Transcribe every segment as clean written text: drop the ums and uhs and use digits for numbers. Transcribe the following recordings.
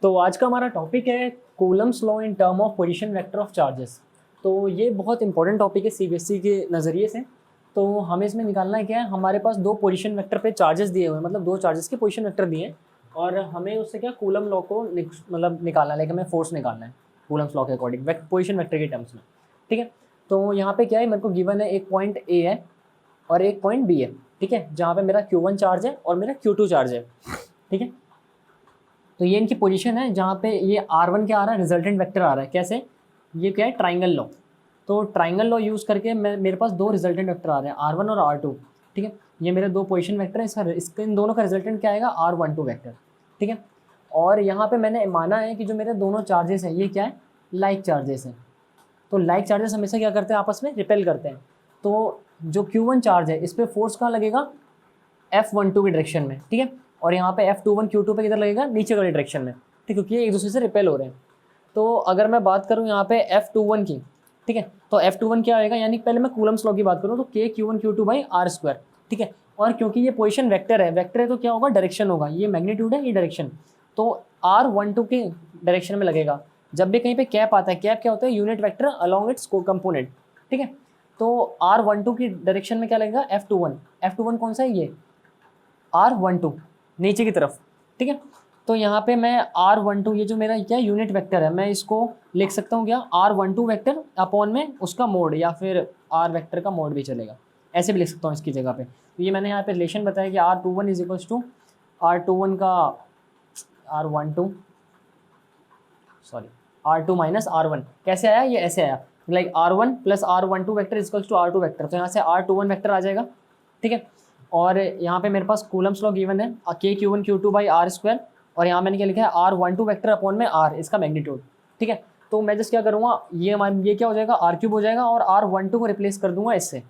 तो आज का हमारा टॉपिक है Coulomb's law in term of position vector of charges. तो ये बहुत इंपॉर्टेंट टॉपिक है सीबीएसई के नज़रिए से। तो हमें इसमें निकालना है क्या है, हमारे पास दो पोजीशन वेक्टर पे चार्जेस दिए हुए हैं, मतलब दो चार्जेस के पोजीशन वेक्टर दिए हैं और हमें उससे क्या कूलम लॉ को मतलब निकालना है, लाइक हमें फोर्स निकालना है कूलम्स लॉ के अकॉर्डिंग पोजीशन वेक्टर के टर्म्स में। ठीक है, तो यहाँ पे क्या है, मेरे को गिवन है एक पॉइंट ए है और एक पॉइंट बी है। ठीक है, जहाँ पे मेरा Q1 चार्ज है और मेरा Q2 चार्ज है। ठीक है, तो ये इनकी पोजीशन है जहाँ पे ये R1 क्या आ रहा है, रिजल्टेंट वेक्टर आ रहा है। कैसे, ये क्या है, ट्राइंगल लॉ। तो ट्राइंगल लॉ यूज़ करके मेरे पास दो रिजल्टेंट वेक्टर आ रहे हैं, R1 और R2। ठीक है, ये मेरे दो पोजीशन वेक्टर है, इसका इन दोनों का रिजल्टेंट क्या आएगा, R12 वेक्टर। ठीक है, और यहाँ पे मैंने माना है कि जो मेरे दोनों चार्जेस हैं ये क्या है, लाइक चार्जेस हैं। तो लाइक चार्जेस हमेशा क्या करते हैं, आपस में रिपेल करते हैं। तो जो Q1 चार्ज है इस पर फोर्स कहाँ लगेगा, F12 की डायरेक्शन में। ठीक है, और यहाँ पे F21 Q2 पे किधर लगेगा, नीचे वाली डायरेक्शन में। ठीक, क्योंकि ये एक दूसरे से रिपेल हो रहे हैं। तो अगर मैं बात करूँ यहाँ पे F21 की, ठीक है, तो F21 क्या आएगा, यानी पहले मैं कूलम्स लॉ की बात करूँ तो K/Q1/Q2/R²। ठीक है, और क्योंकि ये पोजीशन वेक्टर है तो क्या होगा, डायरेक्शन होगा, ये मैग्नीट्यूड है, ये डायरेक्शन। तो R12 के डायरेक्शन में लगेगा। जब भी कहीं पे कैप आता है, कैप क्या होता है, unit vector along its component. ठीक है, तो R12 की डायरेक्शन में क्या लगेगा, F21 कौन सा है, ये R12 नीचे की तरफ। ठीक है, तो यहाँ पे मैं R12, ये जो मेरा क्या यूनिट वेक्टर है, मैं इसको लिख सकता हूँ क्या, R12 वेक्टर अपॉन में उसका मोड, या फिर R वेक्टर का मोड भी चलेगा, ऐसे भी लिख सकता हूँ इसकी जगह पे। तो ये मैंने यहाँ पे रिलेशन बताया कि R21 is equals to R21 का R2 माइनस R1। कैसे आया, ये ऐसे आया, like R1 plus R12 vector is equals to R2 vector. तो यहाँ से R21 वेक्टर आ जाएगा। ठीक है, और यहाँ पे मेरे पास कूलम्स लॉ गिवन है K/Q1/Q2/R², और यहाँ मैंने क्या लिखा है, R12 वेक्टर अपॉन में R, इसका मैग्नीट्यूड। ठीक है, तो मैं जस्ट क्या करूँगा, ये क्या हो जाएगा, R³ हो जाएगा, और R12 को रिप्लेस कर दूंगा इससे।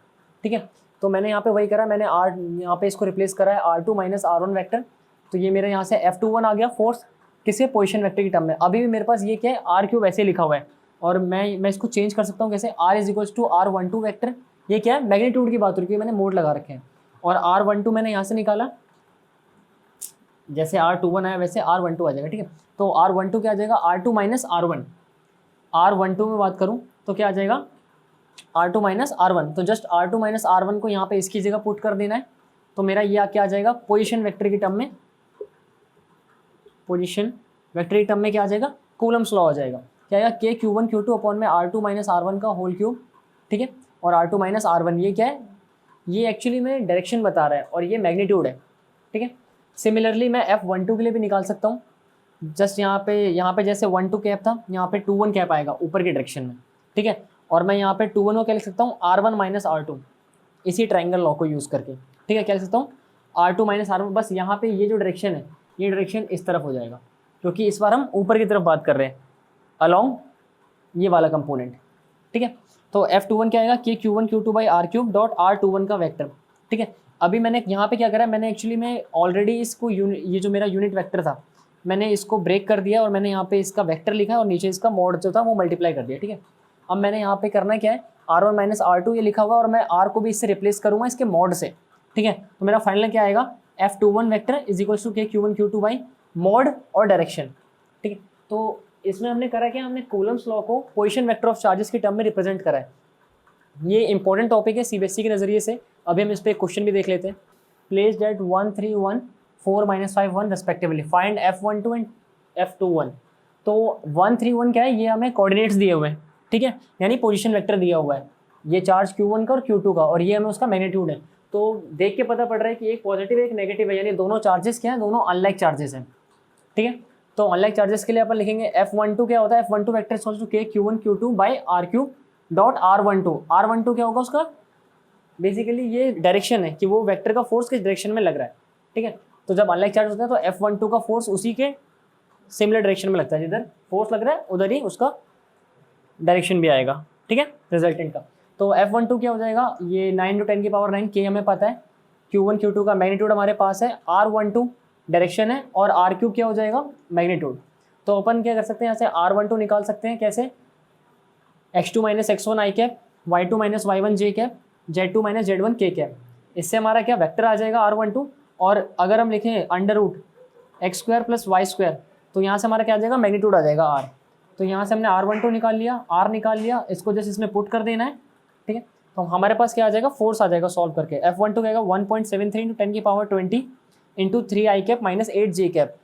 ठीक है, तो मैंने यहाँ पे वही करा, मैंने यहाँ पे इसको रिप्लेस करा है R2 माइनस R1 वेक्टर। तो ये मेरे यहाँ से F21 आ गया फोर्स, किसी पोजीशन वेक्टर की टर्म में। अभी भी मेरे पास ये क्या है, R³ ऐसे लिखा हुआ है, और मैं इसको चेंज कर सकता हूँ कैसे, R is equals to R12 vector. ये क्या है, मैग्नीट्यूड की बात हो रही है, मैंने मोड लगा रखे हैं, और R12 मैंने यहाँ से निकाला, जैसे R21 आया वैसे R12 आ जाएगा। ठीक है, तो R12 क्या आ जाएगा, R2 माइनस R1। R12 में बात करूँ तो क्या आ जाएगा, R2 माइनस R1। तो जस्ट R2 माइनस R1 को यहाँ पे इसकी जगह पुट कर देना है। तो मेरा ये क्या आ जाएगा, पोजीशन वेक्टर की टर्म में, पोजीशन वेक्टर की टर्म में क्या आ जाएगा, कूलम्स लॉ आ जाएगा। क्या आएगा, K/Q1/Q2 अपॉन में R2 माइनस R1 का होल क्यूब। ठीक है, और R2 माइनस R1 ये क्या है, ये एक्चुअली में डायरेक्शन बता रहा है, और ये मैग्नीट्यूड है। ठीक है, सिमिलरली मैं F12 के लिए भी निकाल सकता हूँ। जस्ट यहाँ पे जैसे 1-2 कैप था, यहाँ पे 2-1 कैप आएगा ऊपर की डायरेक्शन में। ठीक है, और मैं यहाँ पे 2-1 को क्या लिख सकता हूँ, R1 माइनस R2, इसी ट्राइंगल लॉ को यूज़ करके। ठीक है, क्या लिख सकता हूँ, R2 माइनस R1। बस यहाँ पे ये जो डायरेक्शन है, ये डायरेक्शन इस तरफ हो जाएगा, क्योंकि इस बार हम ऊपर की तरफ बात कर रहे हैं, अलॉन्ग ये वाला कंपोनेंट। ठीक है, तो F21 क्या आएगा, K/Q1/Q2/R³ का वेक्टर। ठीक है, अभी मैंने यहाँ पे क्या करा, मैंने एक्चुअली में ऑलरेडी इसको ये जो मेरा यूनिट वेक्टर था, मैंने इसको ब्रेक कर दिया, और मैंने यहाँ पे इसका वेक्टर लिखा है, और नीचे इसका मोड जो था वो मल्टीप्लाई कर दिया। ठीक है, अब मैंने यहाँ पे करना क्या है, R1 माइनस R2 ये लिखा होगा, और मैं R को भी इससे रिप्लेस करूँगा इसके मोड से। ठीक है, तो मेरा फाइनल क्या आएगा, F21 vector is equal to K/Q1/Q2 mode और डायरेक्शन। ठीक है, तो इसमें हमने करा क्या, हमने कूलम्स लॉ को पोजीशन वेक्टर ऑफ चार्जेस की टर्म में रिप्रेजेंट करा है। ये इंपॉर्टेंट टॉपिक है सीबीएसई के नज़रिए से। अभी हम इस पर क्वेश्चन भी देख लेते हैं। Placed at 1, 3, 1, 4, -5, 1 respectively, find F12 and F21। तो 1, 3, 1 क्या है, ये हमें कोऑर्डिनेट्स दिए हुए हैं। ठीक है, यानी पोजीशन वेक्टर दिया हुआ है, ये चार्ज Q1 का और Q2 का, और ये हमें उसका मैग्नीट्यूड है। तो देख के पता पड़ रहा है कि एक पॉजिटिव एक नेगेटिव है, यानी दोनों चार्जेस क्या है, दोनों अनलाइक चार्जेस हैं। ठीक है, तो अनलाइक चार्जेस के लिए अपन लिखेंगे F12 क्या होता है, F12 vector equals to K/Q1/Q2/R³.R12 क्या होगा उसका, बेसिकली ये डायरेक्शन है कि वो वेक्टर का फोर्स किस डायरेक्शन में लग रहा है। ठीक है, तो जब अनलाइक चार्ज होता है तो F12 का फोर्स उसी के सिमिलर डायरेक्शन में लगता है, जिधर फोर्स लग रहा है उधर ही उसका डायरेक्शन भी आएगा। ठीक है, रिजल्टेंट का। तो F12 क्या हो जाएगा, ये 9×10⁹ K हमें पता है, Q1 Q2 का मैग्नीट्यूड हमारे पास है, R12 डायरेक्शन है, और R³ क्या हो जाएगा, मैग्नीट्यूड। तो अपन क्या कर सकते हैं, यहाँ से R12 निकाल सकते हैं कैसे, x2 minus x1 i cap, y2 minus y1 j cap, z2 minus z1 k cap. इससे हमारा क्या वेक्टर आ जाएगा R12, और अगर हम लिखें under root x² plus y² तो यहाँ से हमारा क्या आ जाएगा, मैग्नीट्यूड आ जाएगा आर। तो यहाँ से हमने R12 निकाल लिया, आर निकाल लिया, इसको जस्ट इसमें पुट कर देना है, ठीक है। तो हमारे पास क्या आ जाएगा, फोर्स आ जाएगा सॉल्व करके। F12 आएगा 1.73 इंटू 10 की power 20 into 3i cap minus 8j cap.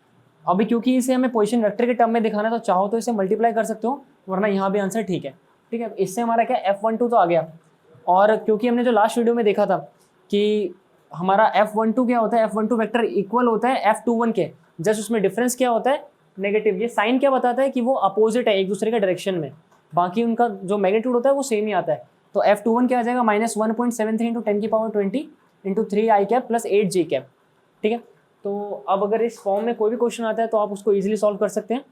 अभी क्योंकि इसे हमें पोजीशन वेक्टर के टर्म में दिखाना है तो चाहो तो इसे मल्टीप्लाई कर सकते हो, वरना यहाँ भी आंसर ठीक है, ठीक है। इससे हमारा क्या F12 तो आ गया। और क्योंकि हमने जो लास्ट वीडियो में देखा था कि हमारा F12 क्या होता है, F12 वेक्टर इक्वल होता है F21 के, जस्ट उसमें डिफरेंस क्या होता है, नेगेटिव। ये साइन क्या बताता है कि वो अपोजिट है एक दूसरे के डायरेक्शन में, बाकी उनका जो मैग्नीट्यूड होता है वो सेम ही आता है। तो F21 क्या आ जाएगा, -1.73 इंटू 10 की power 20 into 3i cap plus 8j cap, ठीक है। तो अब अगर इस फॉर्म में कोई भी क्वेश्चन आता है तो आप उसको ईजिली सॉल्व कर सकते हैं।